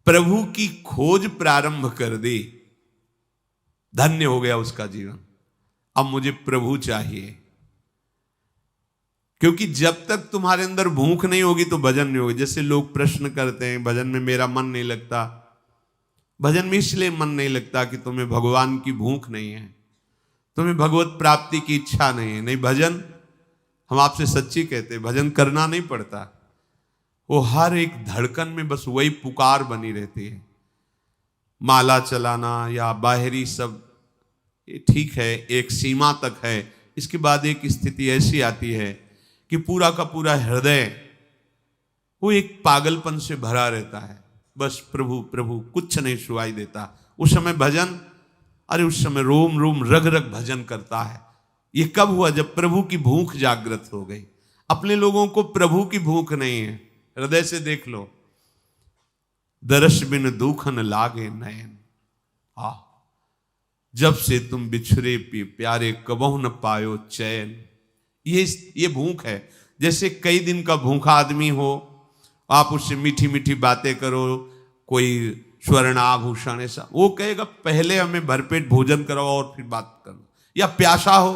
प्रभु की खोज प्रारंभ कर दी, धन्य हो गया उसका जीवन। अब मुझे प्रभु चाहिए, क्योंकि जब तक तुम्हारे अंदर भूख नहीं होगी तो भजन नहीं होगी। जैसे लोग प्रश्न करते हैं, भजन में मेरा मन नहीं लगता। भजन में इसलिए मन नहीं लगता कि तुम्हें भगवान की भूख नहीं है, तुम्हें भगवत प्राप्ति की इच्छा नहीं है। नहीं, भजन हम आपसे सच्ची कहते हैं, भजन करना नहीं पड़ता। वो हर एक धड़कन में बस वही पुकार बनी रहती है। माला चलाना या बाहरी सब ये ठीक है, एक सीमा तक है। इसके बाद एक स्थिति ऐसी आती है कि पूरा का पूरा हृदय वो एक पागलपन से भरा रहता है। बस प्रभु प्रभु, कुछ नहीं सुनाई देता। उस समय भजन, अरे उस समय रोम रोम रग रग भजन करता है। ये कब हुआ? जब प्रभु की भूख जागृत हो गई। अपने लोगों को प्रभु की भूख नहीं है। हृदय से देख लो, दरस बिन दुखन लागे नयन, जब से तुम बिछुरे प्यारे कबहु न पायो चैन। ये भूख है। जैसे कई दिन का भूखा आदमी हो, आप उससे मीठी मीठी बातें करो, कोई स्वर्ण आभूषण ऐसा, वो कहेगा पहले हमें भरपेट भोजन कराओ और फिर बात करो। या प्यासा हो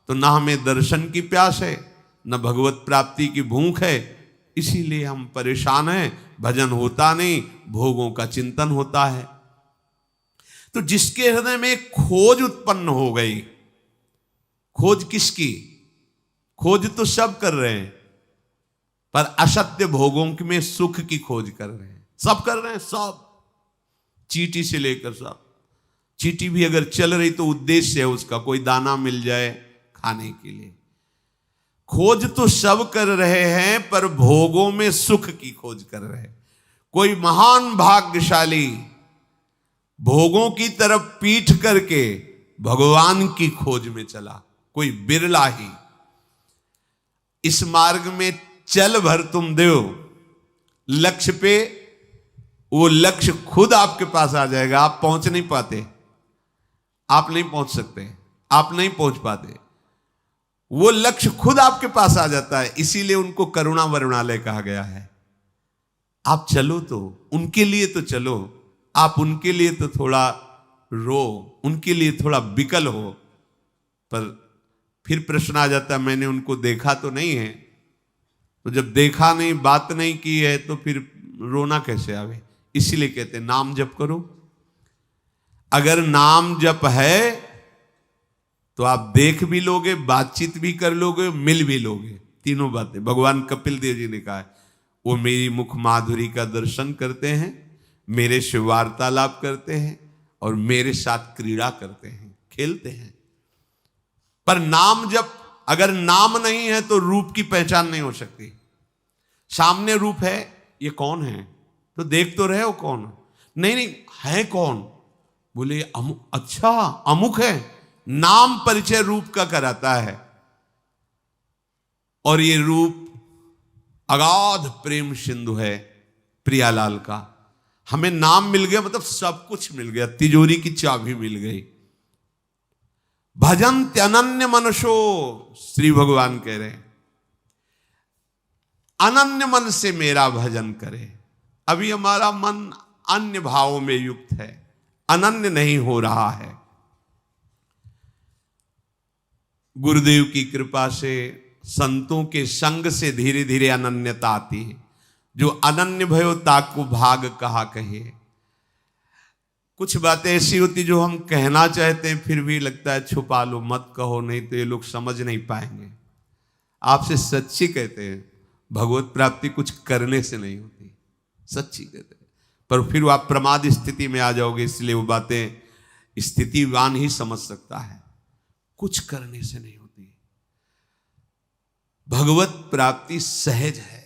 तो ना हमें दर्शन की प्यास है, न भगवत प्राप्ति की भूख है, इसीलिए हम परेशान हैं। भजन होता नहीं, भोगों का चिंतन होता है। तो जिसके हृदय में खोज उत्पन्न हो गई, खोज किसकी? खोज तो सब कर रहे हैं, पर असत्य भोगों में सुख की खोज कर रहे हैं। सब कर रहे हैं, सब, चींटी से लेकर सब। चींटी भी अगर चल रही तो उद्देश्य है उसका, कोई दाना मिल जाए खाने के लिए। खोज तो सब कर रहे हैं, पर भोगों में सुख की खोज कर रहे हैं। कोई महान भाग्यशाली भोगों की तरफ पीठ करके भगवान की खोज में चला, कोई बिरला ही। इस मार्ग में चल भर तुम देव, लक्ष्य पे वो लक्ष्य खुद आपके पास आ जाएगा। आप पहुंच नहीं पाते, आप नहीं पहुंच सकते, आप नहीं पहुंच पाते। वो लक्ष्य खुद आपके पास आ जाता है। इसीलिए उनको करुणा वरुणालय कहा गया है। आप चलो तो उनके लिए तो चलो, आप उनके लिए तो थोड़ा रो, उनके लिए थोड़ा बिकल हो। पर फिर प्रश्न आ जाता है, मैंने उनको देखा तो नहीं है। तो जब देखा नहीं, बात नहीं की है, तो फिर रोना कैसे आवे? इसीलिए कहते हैं नाम जप करो। अगर नाम जप है तो आप देख भी लोगे, बातचीत भी कर लोगे, मिल भी लोगे। तीनों बातें भगवान कपिल देव जी ने कहा है। वो मेरी मुख माधुरी का दर्शन करते हैं, मेरे से वार्तालाप करते हैं और मेरे साथ क्रीड़ा करते हैं, खेलते हैं। पर नाम जब, अगर नाम नहीं है तो रूप की पहचान नहीं हो सकती। सामने रूप है, ये कौन है? तो देख तो रहे हो कौन? नहीं नहीं, है कौन? बोले अच्छा अमुक है। नाम परिचय रूप का कराता है। और ये रूप अगाध प्रेम सिंधु है प्रियालाल का। हमें नाम मिल गया मतलब सब कुछ मिल गया, तिजोरी की चाबी मिल गई। भजन अनन्य मनसो, श्री भगवान कह रहे हैं अनन्य मन से मेरा भजन करे। अभी हमारा मन अन्य भावों में युक्त है, अनन्य नहीं हो रहा है। गुरुदेव की कृपा से, संतों के संग से धीरे धीरे अनन्यता आती है। जो अनन्य भयो ताको भाग कहा कहे। कुछ बातें ऐसी होती जो हम कहना चाहते हैं, फिर भी लगता है छुपा लो, मत कहो, नहीं तो ये लोग समझ नहीं पाएंगे। आपसे सच्ची कहते हैं, भगवत प्राप्ति कुछ करने से नहीं होती, सच्ची कहते हैं। पर फिर आप प्रमाद स्थिति में आ जाओगे, इसलिए वो बातें स्थितिवान ही समझ सकता है, कुछ करने से नहीं होती। भगवत प्राप्ति सहज है।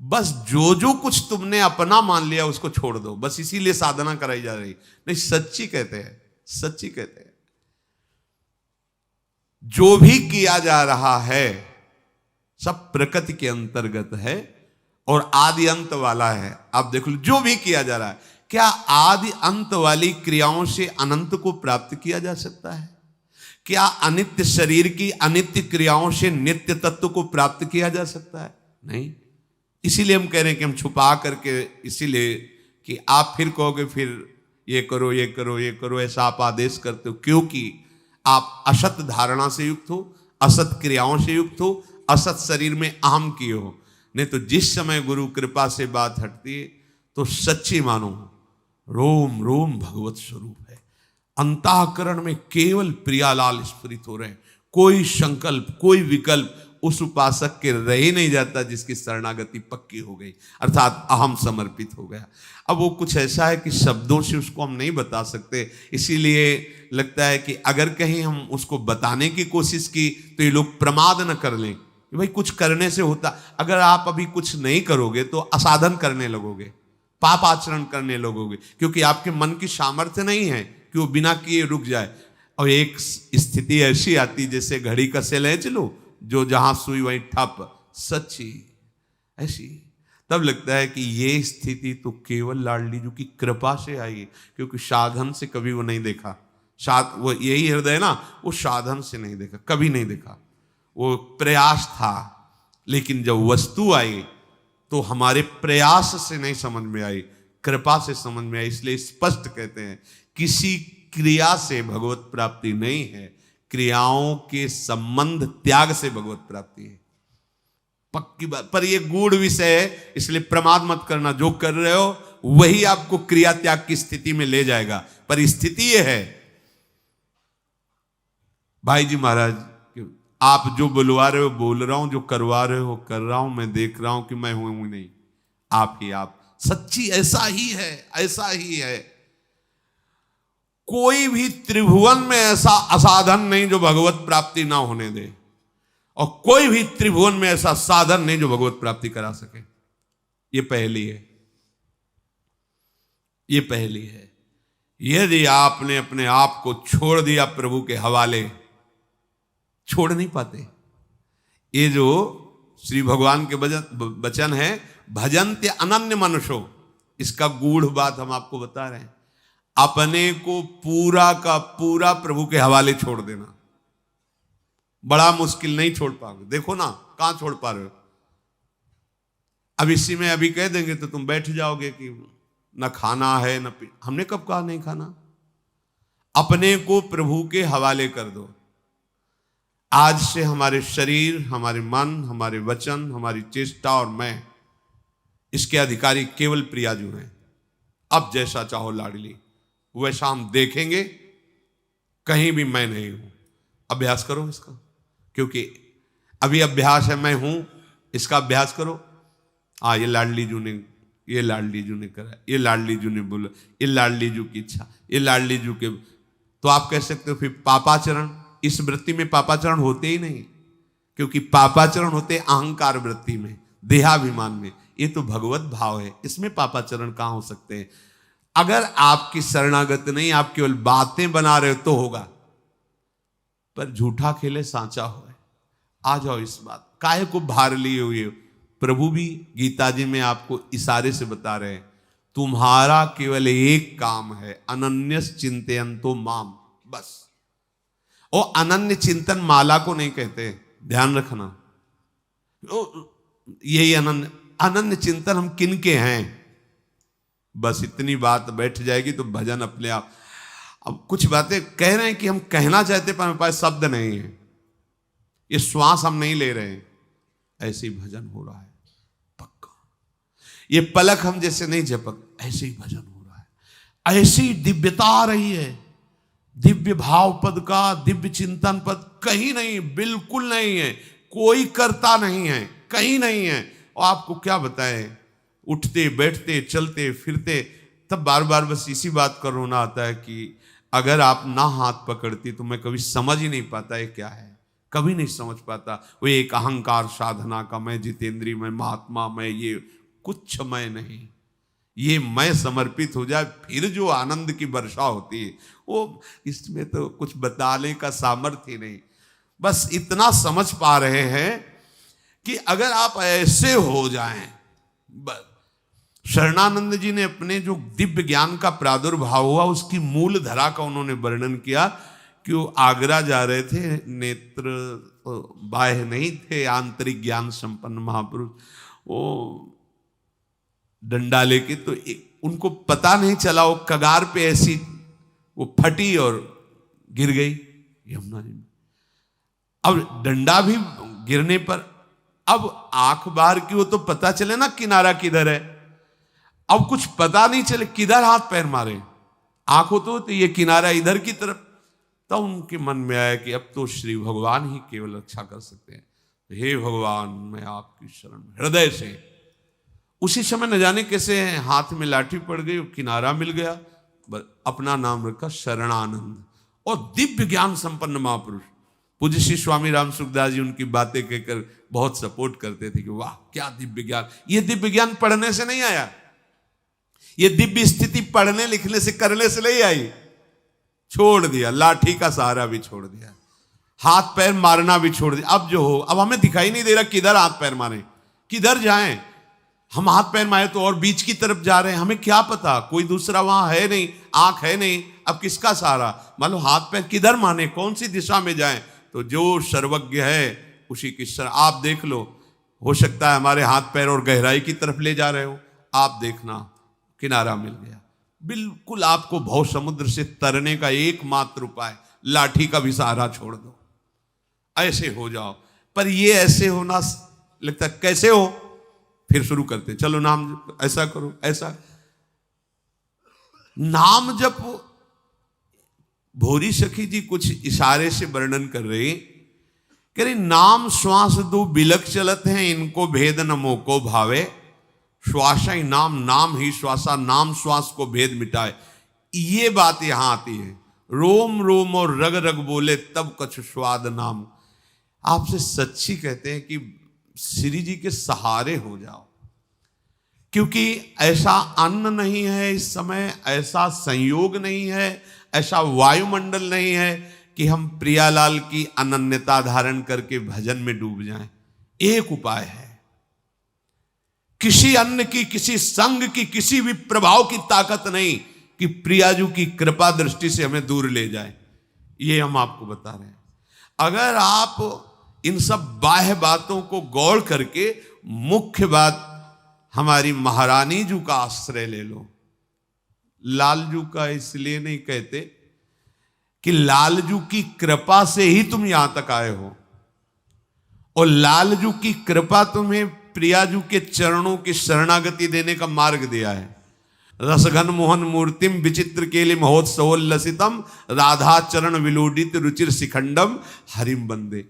बस जो जो कुछ तुमने अपना मान लिया उसको छोड़ दो, बस इसीलिए साधना कराई जा रही। नहीं, सच्ची कहते हैं, सच्ची कहते हैं। जो भी किया जा रहा है सब प्रकृति के अंतर्गत है और आदि अंत वाला है। आप देख लो, जो भी किया जा रहा है, क्या आदि अंत वाली क्रियाओं से अनंत को प्राप्त किया जा सकता है? क्या अनित्य शरीर की अनित्य क्रियाओं से नित्य तत्व को प्राप्त किया जा सकता है? नहीं। इसीलिए हम कह रहे हैं कि हम छुपा करके इसीलिए कि आप फिर कहोगे फिर ये करो ये करो ये करो, ऐसा आप आदेश करते हो क्योंकि आप असत धारणा से युक्त हो, असत क्रियाओं से युक्त हो, असत शरीर में अहम किए हो। नहीं तो जिस समय गुरु कृपा से बात हटती है तो सच्ची मानो रोम रोम भगवत स्वरूप है। अंतःकरण में केवल प्रियालाल स्फुरित हो रहे हैं। कोई संकल्प कोई विकल्प उस उपासक के रह ही नहीं जाता जिसकी शरणागति पक्की हो गई, अर्थात अहम समर्पित हो गया। अब वो कुछ ऐसा है कि शब्दों से उसको हम नहीं बता सकते, इसीलिए लगता है कि अगर कहीं हम उसको बताने की कोशिश की तो ये लोग प्रमाद न कर लें कि भाई कुछ करने से होता। अगर आप अभी कुछ नहीं करोगे तो असाधन करने लगोगे, पाप आचरण करने लगोगे, क्योंकि आपके मन की सामर्थ्य नहीं है कि वो बिना किए रुक जाए। और एक स्थिति ऐसी आती जैसे घड़ी का से ले चलो, जो जहां सुई वहीं ठप, सच्ची ऐसी। तब लगता है कि ये स्थिति तो केवल लाडली जी की कृपा से आई है, क्योंकि साधन से कभी वो नहीं देखा। वो यही हृदय ना, वो साधन से नहीं देखा, कभी नहीं देखा। वो प्रयास था, लेकिन जब वस्तु आई तो हमारे प्रयास से नहीं समझ में आई, कृपा से समझ में आई। इसलिए स्पष्ट कहते हैं किसी क्रिया से भगवत प्राप्ति नहीं है, क्रियाओं के संबंध त्याग से भगवत प्राप्ति है। पक्की बात, पर यह गूढ़ विषय है, इसलिए प्रमाद मत करना। जो कर रहे हो वही आपको क्रिया त्याग की स्थिति में ले जाएगा। पर स्थिति यह है भाई जी महाराज, आप जो बुलवा रहे हो बोल रहा हूं, जो करवा रहे हो कर रहा हूं, मैं देख रहा हूं कि मैं हूं नहीं, आप ही आप सच्ची। ऐसा ही है, ऐसा ही है। कोई भी त्रिभुवन में ऐसा असाधन नहीं जो भगवत प्राप्ति ना होने दे, और कोई भी त्रिभुवन में ऐसा साधन नहीं जो भगवत प्राप्ति करा सके। ये पहली है, ये पहली है। यदि आपने अपने आप को छोड़ दिया प्रभु के हवाले, छोड़ नहीं पाते। ये जो श्री भगवान के वचन है, भजन्त्य अनन्य मनुष्यो, इसका गूढ़ बात हम आपको बता रहे हैं। अपने को पूरा का पूरा प्रभु के हवाले छोड़ देना बड़ा मुश्किल, नहीं छोड़ पाओगे। देखो ना कहां छोड़ पा रहे हो। अब इसी में अभी कह देंगे तो तुम बैठ जाओगे कि न खाना है न पी। हमने कब कहा नहीं खाना? अपने को प्रभु के हवाले कर दो। आज से हमारे शरीर, हमारे मन, हमारे वचन, हमारी चेष्टा और मैं, इसके अधिकारी केवल प्रियाजू हैं। अब जैसा चाहो लाडली, वैसा हम देखेंगे, कहीं भी मैं नहीं हूं। अभ्यास करो इसका, क्योंकि अभी अभ्यास है मैं हूं, इसका अभ्यास करो। ये लाडली जू ने, ये लाडली जू ने करा, ये लाडली जू ने बोला, ये लाडली जू की इच्छा, ये लाडली जू के। तो आप कह सकते हो फिर पापाचरण। इस वृत्ति में पापाचरण होते ही नहीं, क्योंकि पापाचरण होते अहंकार वृत्ति में, देहाभिमान में। ये तो भगवत भाव है, इसमें पापाचरण कहां हो सकते हैं? अगर आपकी शरणागत नहीं, आप केवल बातें बना रहे हो तो होगा, पर झूठा खेले सांचा हो। आ जाओ इस बात, काहे को भार लिए हुए। प्रभु भी गीता जी में आपको इशारे से बता रहे हैं, तुम्हारा केवल एक काम है, अनन्यस चिंतयन्तो माम, बस। और अनन्य चिंतन माला को नहीं कहते, ध्यान रखना। यही अनन्य चिंतन हम किन के हैं, बस इतनी बात बैठ जाएगी तो भजन अपने आप। अब कुछ बातें कह रहे हैं कि हम कहना चाहते पर हमारे पास शब्द नहीं है, ये श्वास हम नहीं ले रहे हैं, ऐसे ही भजन हो रहा है पक्का। ये पलक हम जैसे नहीं झपक, ऐसे ही भजन हो रहा है। ऐसी दिव्यता आ रही है, दिव्य भाव पद का, दिव्य चिंतन पद कहीं नहीं, बिल्कुल नहीं है। कोई करता नहीं है, कहीं नहीं है। और आपको क्या बताएं, उठते बैठते चलते फिरते, तब बार बार बस इसी बात का रोना आता है कि अगर आप ना हाथ पकड़ती तो मैं कभी समझ ही नहीं पाता ये क्या है, कभी नहीं समझ पाता। वो एक अहंकार साधना का मैं, जितेंद्री मैं, महात्मा मैं, ये कुछ मैं नहीं। ये मैं समर्पित हो जाए, फिर जो आनंद की वर्षा होती है वो, इसमें तो कुछ बताने का सामर्थ्य ही नहीं। बस इतना समझ पा रहे हैं कि अगर आप ऐसे हो जाएं। शरणानंद जी ने अपने जो दिव्य ज्ञान का प्रादुर्भाव हुआ, उसकी मूल धरा का उन्होंने वर्णन किया कि वो आगरा जा रहे थे, नेत्र बाह्य नहीं थे, आंतरिक ज्ञान संपन्न महापुरुष। वो डंडा लेके, तो उनको पता नहीं चला, वो कगार पे ऐसी वो फटी और गिर गई यमुना जी में। अब डंडा भी गिरने पर अब आंख बाहर की हो तो पता चले ना किनारा किधर है। अब कुछ पता नहीं चले किधर हाथ पैर मारे, आंख हो तो ये किनारा इधर की तरफ। तो उनके मन में आया कि अब तो श्री भगवान ही केवल रक्षा कर सकते हैं। हे भगवान, मैं आपकी शरण में हृदय से। उसी समय न जाने कैसे हाथ में लाठी पड़ गई, किनारा मिल गया, अपना नाम रखा शरणानंद। और दिव्य ज्ञान संपन्न महापुरुष पूज्य श्री स्वामी राम सुखदास जी उनकी बातें कहकर बहुत सपोर्ट करते थे कि वाह क्या दिव्य ज्ञान। ये दिव्य ज्ञान पढ़ने से नहीं आया, ये दिव्य स्थिति पढ़ने लिखने से करने से नहीं आई। छोड़ दिया, लाठी का सहारा भी छोड़ दिया, हाथ पैर मारना भी छोड़ दिया। अब जो हो, अब हमें दिखाई नहीं दे रहा किधर हाथ पैर मारे, किधर जाएं। हम हाथ पैर मारे तो और बीच की तरफ जा रहे हैं, हमें क्या पता, कोई दूसरा वहां है नहीं, आंख है नहीं, अब किसका सहारा। मान लो हाथ पैर किधर माने, कौन सी दिशा में जाएं। तो जो सर्वज्ञ है उसी की शरण। आप देख लो, हो सकता है हमारे हाथ पैर और गहराई की तरफ ले जा रहे हो, आप देखना किनारा मिल गया। बिल्कुल आपको भव समुद्र से तरने का एकमात्र उपाय, लाठी का भी सहारा छोड़ दो, ऐसे हो जाओ। पर ये ऐसे होना लगता कैसे हो, फिर शुरू करते चलो नाम ऐसा करो, ऐसा नाम जप। भोरी सखी जी कुछ इशारे से वर्णन कर रही, कह रही नाम श्वास दो बिलक चलत हैं, इनको भेद न मोको भावे। श्वासा ही नाम, नाम ही श्वासा, नाम श्वास को भेद मिटाए। ये बात यहां आती है, रोम रोम और रग रग बोले तब कछु स्वाद नाम। आपसे सच्ची कहते हैं कि श्री जी के सहारे हो जाओ, क्योंकि ऐसा अन्न नहीं है इस समय, ऐसा संयोग नहीं है, ऐसा वायुमंडल नहीं है कि हम प्रियालाल की अनन्यता धारण करके भजन में डूब जाएं। एक उपाय है, किसी अन्न की, किसी संग की, किसी भी प्रभाव की ताकत नहीं कि प्रियाजू की कृपा दृष्टि से हमें दूर ले जाए। ये हम आपको बता रहे हैं। अगर आप इन सब बाह्य बातों को गौर करके मुख्य बात हमारी महारानी जू का आश्रय ले लो। लालजू का इसलिए नहीं कहते कि लालजू की कृपा से ही तुम यहां तक आए हो, और लालजू की कृपा तुम्हें प्रियाजू के चरणों की शरणागति देने का मार्ग दिया है। रसघन मोहन मूर्तिम विचित्र केलि महोत्सवोल्लसितम, राधा चरण विलोडित रुचिर शिखंडम हरिम बंदे।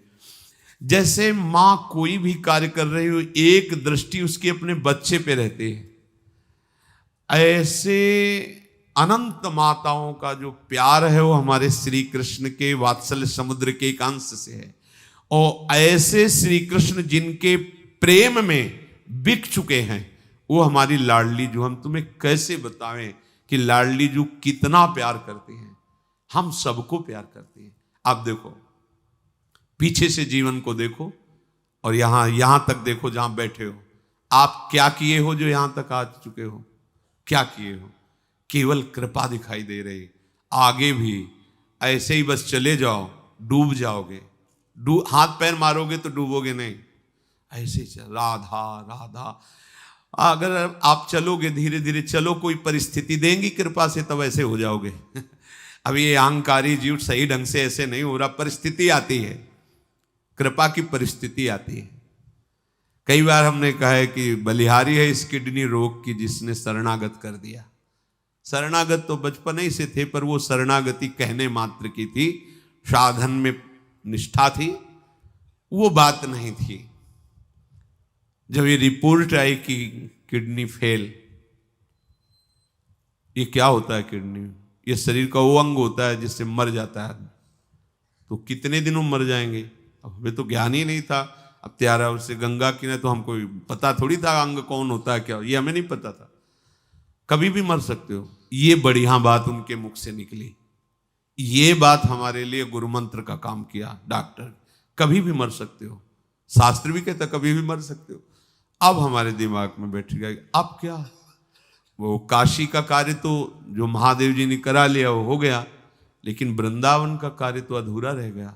जैसे मां कोई भी कार्य कर रही हो, एक दृष्टि उसकी अपने बच्चे पे रहती है, ऐसे अनंत माताओं का जो प्यार है वो हमारे श्री कृष्ण के वात्सल्य समुद्र के एक अंश से है। और ऐसे श्री कृष्ण जिनके प्रेम में बिक चुके हैं वो हमारी लाडली जू। हम तुम्हें कैसे बताएं कि लाडली जू कितना प्यार करती हैं, हम सबको प्यार करती हैं। आप देखो, पीछे से जीवन को देखो और यहां तक देखो जहां बैठे हो। आप क्या किए हो जो यहां तक आ चुके हो, क्या किए हो? केवल कृपा दिखाई दे रही। आगे भी ऐसे ही बस चले जाओ, डूब जाओगे। हाथ पैर मारोगे तो डूबोगे नहीं, ऐसे ही चल, राधा राधा। अगर आप चलोगे, धीरे धीरे चलो, कोई परिस्थिति देंगी कृपा से, तब ऐसे हो जाओगे। अब ये अहंकारी जीव सही ढंग से ऐसे नहीं हो रहा, परिस्थिति आती है, कृपा की परिस्थिति आती है। कई बार हमने कहा है कि बलिहारी है इस किडनी रोग की जिसने शरणागत कर दिया। शरणागत तो बचपन ही से थे, पर वो शरणागति कहने मात्र की थी, साधन में निष्ठा थी, वो बात नहीं थी। जब ये रिपोर्ट आई कि किडनी फेल, ये क्या होता है किडनी? ये शरीर का वो अंग होता है जिससे मर जाता है। तो कितने दिनों मर जाएंगे? अब हमें तो ज्ञान ही नहीं था। अब त्यारा उससे गंगा किनारे, तो हमको पता थोड़ी था अंग कौन होता है, क्या, ये हमें नहीं पता था। कभी भी मर सकते हो, ये बढ़िया बात उनके मुख से निकली। ये बात हमारे लिए गुरु मंत्र का काम किया। डॉक्टर, कभी भी मर सकते हो, शास्त्र भी कहता कभी भी मर सकते हो। अब हमारे दिमाग में बैठ गया, अब क्या? वो काशी का कार्य तो जो महादेव जी ने करा लिया वो हो गया, लेकिन वृंदावन का कार्य तो अधूरा रह गया।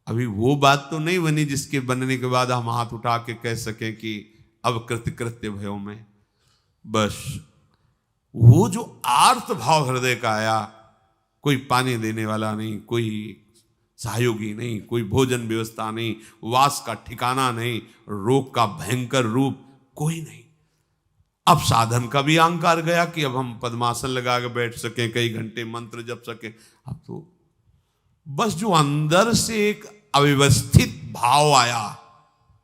अभी वो बात तो नहीं बनी जिसके बनने के बाद हम हाथ उठा के कह सकें कि अब कृत्य भयो में। बस वो जो आर्त भाव हृदय का आया, कोई पानी देने वाला नहीं, कोई सहयोगी नहीं, कोई भोजन व्यवस्था नहीं, वास का ठिकाना नहीं, रोग का भयंकर रूप कोई नहीं। अब साधन का भी अहंकार गया कि अब हम पद्मासन लगा के बैठ सकें, कई घंटे मंत्र जप सकें। अब तो बस जो अंदर से एक अव्यवस्थित भाव आया,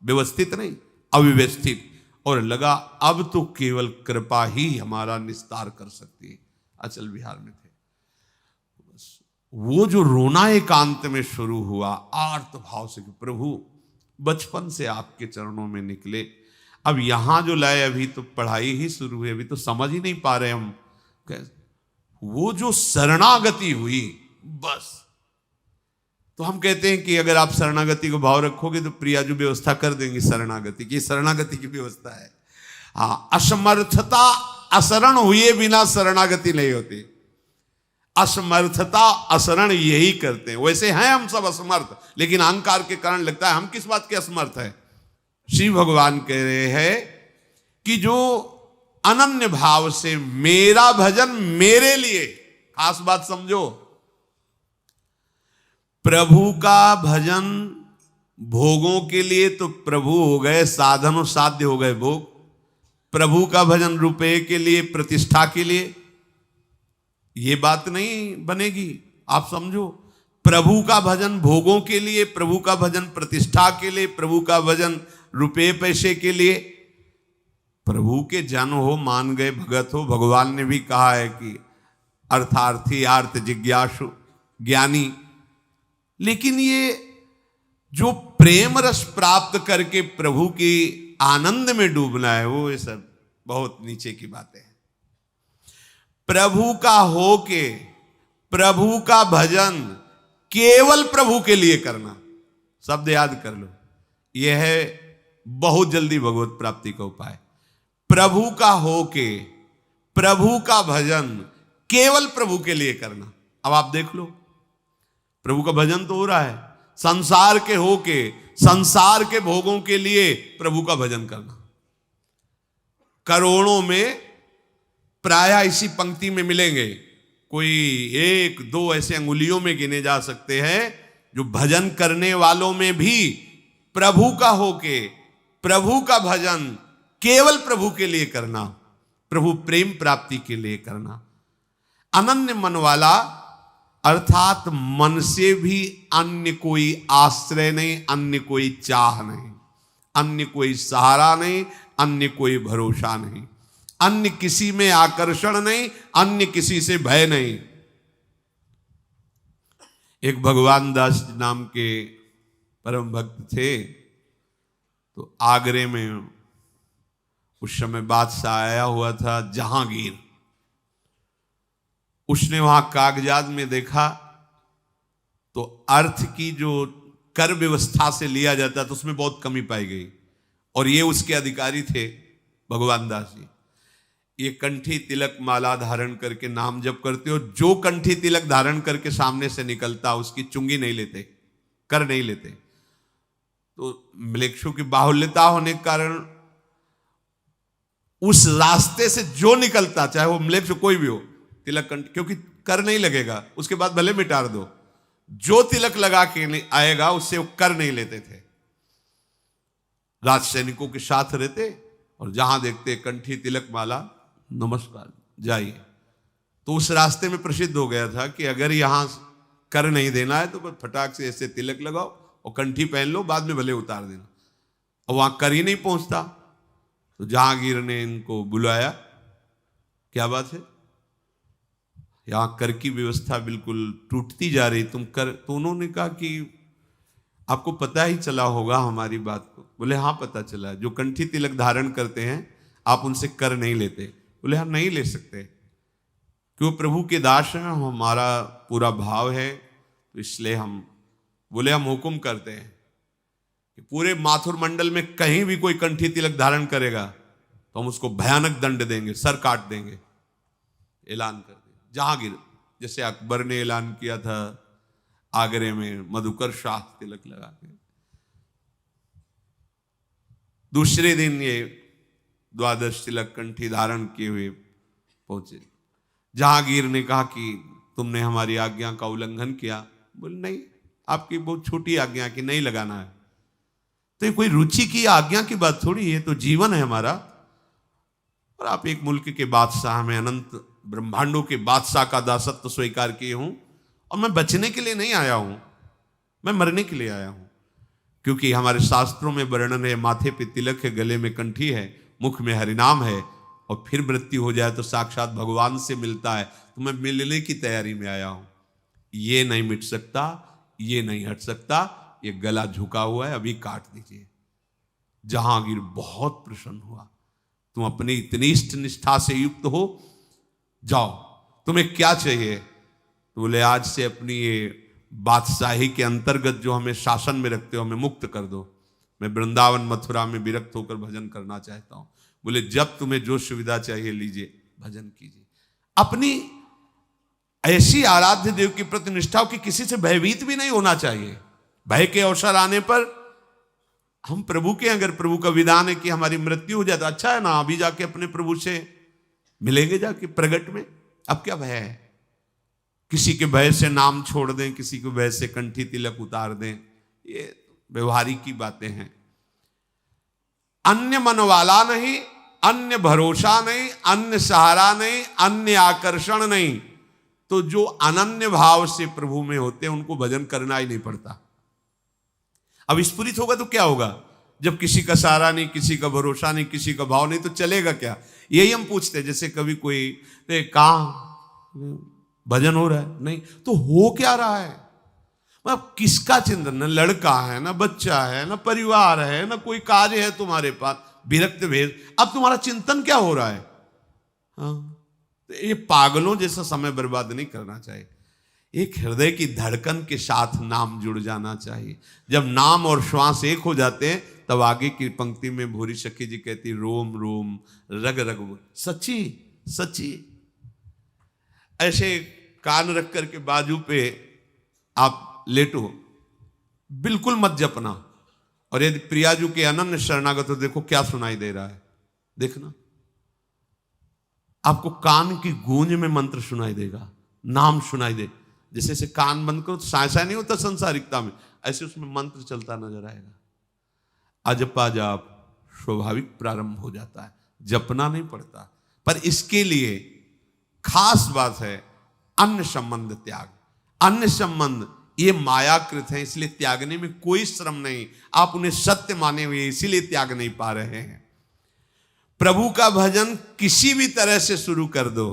व्यवस्थित नहीं अव्यवस्थित, और लगा अब तो केवल कृपा ही हमारा निस्तार कर सकती है। अचल विहार में थे, बस वो जो रोना एकांत में शुरू हुआ आर्त भाव से कि प्रभु बचपन से आपके चरणों में निकले, अब यहां जो लाए, अभी तो पढ़ाई ही शुरू हुई, अभी तो समझ ही नहीं पा रहे हम। वो जो शरणागति हुई, बस तो हम कहते हैं कि अगर आप शरणागति को भाव रखोगे तो प्रिया जो व्यवस्था कर देंगी शरणागति की, शरणागति की व्यवस्था है। हाँ, असमर्थता, असरण हुए बिना शरणागति नहीं होती। असमर्थता असरण यही करते हैं। वैसे हैं हम सब असमर्थ, लेकिन अहंकार के कारण लगता है हम किस बात के असमर्थ है। श्री भगवान कह रहे हैं कि जो अनन्य भाव से मेरा भजन मेरे लिए, खास बात समझो, प्रभु का भजन भोगों के लिए तो प्रभु हो गए, साधन और साध्य हो गए भोग। प्रभु का भजन रुपए के लिए, प्रतिष्ठा के लिए, ये बात नहीं बनेगी। आप समझो, प्रभु का भजन भोगों के लिए, प्रभु का भजन प्रतिष्ठा के लिए, प्रभु का भजन रुपए पैसे के लिए। प्रभु के जन हो, मान गए, भगत हो। भगवान ने भी कहा है कि अर्थार्थी आर्त जिज्ञासु ज्ञानी। लेकिन ये जो प्रेम रस प्राप्त करके प्रभु के आनंद में डूबना है, वो ये सब बहुत नीचे की बातें हैं। प्रभु का हो के प्रभु का भजन केवल प्रभु के लिए करना, शब्द याद कर लो, यह है बहुत जल्दी भगवत प्राप्ति का उपाय। प्रभु का हो के प्रभु का भजन केवल प्रभु के लिए करना। अब आप देख लो, प्रभु का भजन तो हो रहा है, संसार के हो के संसार के भोगों के लिए प्रभु का भजन करना। करोड़ों में प्रायः इसी पंक्ति में मिलेंगे, कोई एक दो ऐसे अंगुलियों में गिने जा सकते हैं जो भजन करने वालों में भी प्रभु का होके प्रभु का भजन केवल प्रभु के लिए करना, प्रभु प्रेम प्राप्ति के लिए करना। अनन्य मन वाला अर्थात मन से भी अन्य कोई आश्रय नहीं, अन्य कोई चाह नहीं, अन्य कोई सहारा नहीं, अन्य कोई भरोसा नहीं, अन्य किसी में आकर्षण नहीं, अन्य किसी से भय नहीं। एक भगवान दास नाम के परम भक्त थे, तो आगरे में उस समय बादशाह आया हुआ था जहांगीर। उसने वहां कागजात में देखा तो अर्थ की जो कर व्यवस्था से लिया जाता तो उसमें बहुत कमी पाई गई, और ये उसके अधिकारी थे भगवान दास जी। ये कंठी तिलक माला धारण करके नाम जप करते हो, जो कंठी तिलक धारण करके सामने से निकलता उसकी चुंगी नहीं लेते, कर नहीं लेते। तो म्लेच्छों की बाहुल्यता होने के कारण उस रास्ते से जो निकलता, चाहे वो म्लेच्छ कोई भी हो, तिलक कंठ, क्योंकि कर नहीं लगेगा, उसके बाद भले मिटार दो, जो तिलक लगा के आएगा उससे वो कर नहीं लेते थे। राज सैनिकों के साथ रहते और जहां देखते कंठी तिलक माला, नमस्कार जाइए। तो उस रास्ते में प्रसिद्ध हो गया था कि अगर यहां कर नहीं देना है तो बस फटाक से ऐसे तिलक लगाओ और कंठी पहन लो, बाद में भले उतार देना। और वहां कर ही नहीं पहुंचता, तो जहांगीर ने इनको बुलाया, क्या बात है, यहां कर की व्यवस्था बिल्कुल टूटती जा रही, तुम कर। तो उन्होंने कहा कि आपको पता ही चला होगा हमारी बात को। बोले हाँ पता चला, जो कंठी तिलक धारण करते हैं आप उनसे कर नहीं लेते। बोले हाँ नहीं ले सकते, क्यों, प्रभु के दास हैं, हमारा पूरा भाव है, तो इसलिए हम, बोले हम हुक्म करते हैं कि पूरे माथुर मंडल में कहीं भी कोई कंठी तिलक धारण करेगा तो हम उसको भयानक दंड देंगे, सर काट देंगे। ऐलान कर दिया जहांगीर, जैसे अकबर ने ऐलान किया था आगरे में मधुकर शाह तिलक लगा के। दूसरे दिन ये द्वादश तिलक कंठी धारण किए हुए पहुंचे। जहांगीर ने कहा कि तुमने हमारी आज्ञा का उल्लंघन किया। बोले नहीं, आपकी बहुत छोटी आज्ञा की नहीं लगाना है। तो ये कोई रुचि की आज्ञा की बात थोड़ी है, तो जीवन है हमारा। और आप एक मुल्क के बादशाह में अनंत ब्रह्मांडों के बादशाह का दासत्व स्वीकार किए हूं, और मैं बचने के लिए नहीं आया हूं, मैं मरने के लिए आया हूं। क्योंकि हमारे शास्त्रों में वर्णन है, माथे पे तिलक है, गले में कंठी है, मुख में हरिनाम है, और फिर मृत्यु हो जाए तो साक्षात भगवान से मिलता है। तो मैं मिलने की तैयारी में आया हूं। ये नहीं मिट सकता, ये नहीं हट सकता, ये गला झुका हुआ है, अभी काट दीजिए। जहांगीर बहुत प्रसन्न हुआ। तुम अपनी इतनी इष्ट निष्ठा से युक्त हो, जाओ, तुम्हें क्या चाहिए? तो बोले आज से अपनी ये बादशाही के अंतर्गत जो हमें शासन में रखते हो, हमें मुक्त कर दो। मैं वृंदावन मथुरा में विरक्त होकर भजन करना चाहता हूं। बोले जब तुम्हें जो सुविधा चाहिए लीजिए, भजन कीजिए। अपनी ऐसी आराध्य देव की प्रति निष्ठा हो कि किसी से भयभीत भी नहीं होना चाहिए। भय के अवसर आने पर हम प्रभु के, अगर प्रभु का विधान है कि हमारी मृत्यु हो जाए तो अच्छा है ना, अभी जाके अपने प्रभु से मिलेंगे जाके प्रगट में। अब क्या भय है? किसी के भय से नाम छोड़ दें, किसी के भय से कंठी तिलक उतार दें, ये व्यवहारिक की बातें हैं। अन्य मन वाला नहीं, अन्य भरोसा नहीं, अन्य सहारा नहीं, अन्य आकर्षण नहीं। तो जो अनन्य भाव से प्रभु में होते हैं उनको भजन करना ही नहीं पड़ता। अब स्फुरित होगा तो क्या होगा? जब किसी का सहारा नहीं, किसी का भरोसा नहीं, किसी का भाव नहीं, तो चलेगा क्या? यही हम पूछते हैं। जैसे कभी कोई कहाँ भजन हो रहा है, नहीं तो हो क्या रहा है? मतलब किसका चिंतन? न लड़का है, ना बच्चा है, ना परिवार है, ना कोई कार्य है तुम्हारे पास, विरक्त भेद। अब तुम्हारा चिंतन क्या हो रहा है? हाँ, तो ये पागलों जैसा समय बर्बाद नहीं करना चाहिए। एक हृदय की धड़कन के साथ नाम जुड़ जाना चाहिए। जब नाम और श्वास एक हो जाते हैं, तब आगे की पंक्ति में भूरी सखी जी कहती, रोम रोम रग रग। सच्ची सच्ची। ऐसे कान रख करके बाजू पे आप लेटो, बिल्कुल मत जपना। और यदि प्रियाजू के अनन्य शरणागत हो, देखो क्या सुनाई दे रहा है। देखना, आपको कान की गूंज में मंत्र सुनाई देगा, नाम सुनाई दे। जैसे से कान बंद करो तो साय नहीं होता संसारिकता में, ऐसे उसमें मंत्र चलता नजर आएगा। अजपा जाप स्वाभाविक प्रारंभ हो जाता है, जपना नहीं पड़ता। पर इसके लिए खास बात है अन्य संबंध त्याग। अन्य संबंध ये मायाकृत है, इसलिए त्यागने में कोई श्रम नहीं। आप उन्हें सत्य माने हुए इसीलिए त्याग नहीं पा रहे हैं। प्रभु का भजन किसी भी तरह से शुरू कर दो,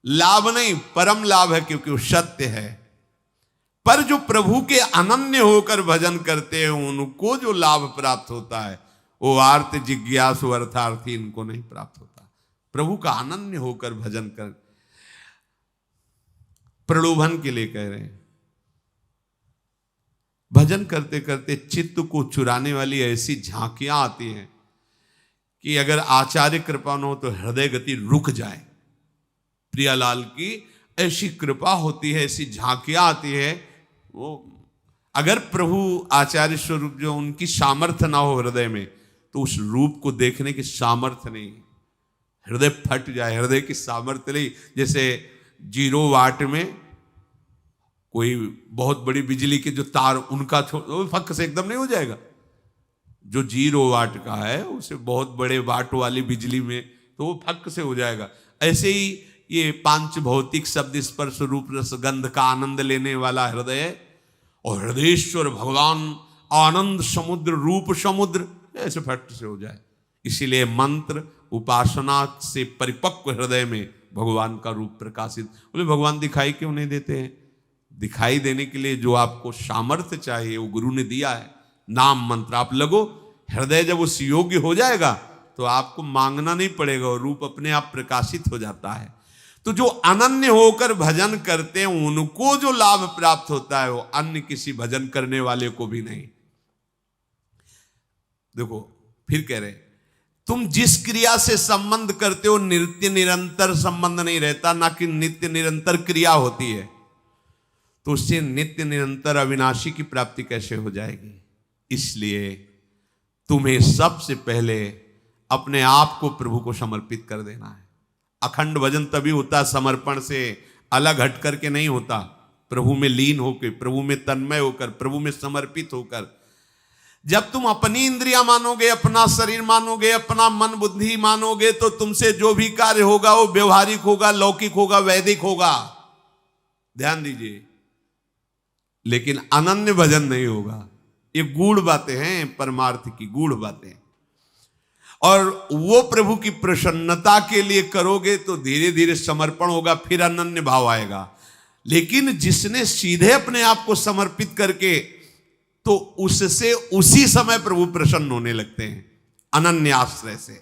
लाभ नहीं, परम लाभ है, क्योंकि वो सत्य है। पर जो प्रभु के अनन्य होकर भजन करते हैं उनको जो लाभ प्राप्त होता है, वो आर्त जिज्ञासु अर्थार्थी इनको नहीं प्राप्त होता। प्रभु का अनन्य होकर भजन कर, प्रलोभन के लिए कह रहे हैं। भजन करते करते चित्त को चुराने वाली ऐसी झांकियां आती हैं कि अगर आचार्य कृपा न हो तो हृदय गति रुक जाए। प्रियालाल की ऐसी कृपा होती है, ऐसी झांकियां आती है। वो अगर प्रभु आचार्य स्वरूप जो उनकी सामर्थ्य ना हो हृदय में, तो उस रूप को देखने की सामर्थ्य नहीं, हृदय फट जाए। हृदय की सामर्थ्य नहीं। जैसे 0 वाट में कोई बहुत बड़ी बिजली के जो तार उनका फक से एकदम नहीं हो जाएगा। जो 0 वाट का है उसे बहुत बड़े वाट वाली बिजली में तो वो फक से हो जाएगा। ऐसे ही ये 5 भौतिक शब्द स्पर्श रूप रस गंध का आनंद लेने वाला हृदय और हृदयेश्वर भगवान आनंद समुद्र रूप समुद्र ऐसे फट से हो जाए। इसीलिए मंत्र उपासना से परिपक्व हृदय में भगवान का रूप प्रकाशित। बोले भगवान दिखाई क्यों नहीं देते हैं? दिखाई देने के लिए जो आपको सामर्थ्य चाहिए वो गुरु ने दिया है। नाम मंत्र आप लगो, हृदय जब उस योग्य हो जाएगा तो आपको मांगना नहीं पड़ेगा और रूप अपने आप प्रकाशित हो जाता है। तो जो अनन्य होकर भजन करते हैं उनको जो लाभ प्राप्त होता है वो अन्य किसी भजन करने वाले को भी नहीं। देखो फिर कह रहे तुम जिस क्रिया से संबंध करते हो नित्य निरंतर संबंध नहीं रहता, ना कि नित्य निरंतर क्रिया होती है। तो उससे नित्य निरंतर अविनाशी की प्राप्ति कैसे हो जाएगी? इसलिए तुम्हें सबसे पहले अपने आप को प्रभु को समर्पित कर देना है। अखंड भजन तभी होता समर्पण से अलग हट करके नहीं होता, प्रभु में लीन होकर, प्रभु में तन्मय होकर, प्रभु में समर्पित होकर। जब तुम अपनी इंद्रियां मानोगे, अपना शरीर मानोगे, अपना मन बुद्धि मानोगे, तो तुमसे जो भी कार्य होगा वो व्यवहारिक होगा, लौकिक होगा, वैदिक होगा। ध्यान दीजिए, लेकिन अनन्य भजन नहीं होगा। ये गूढ़ बातें हैं, परमार्थ की गूढ़ बातें। और वो प्रभु की प्रसन्नता के लिए करोगे तो धीरे धीरे समर्पण होगा, फिर अनन्य भाव आएगा। लेकिन जिसने सीधे अपने आप को समर्पित करके, तो उससे उसी समय प्रभु प्रसन्न होने लगते हैं, अनन्य आश्रय से।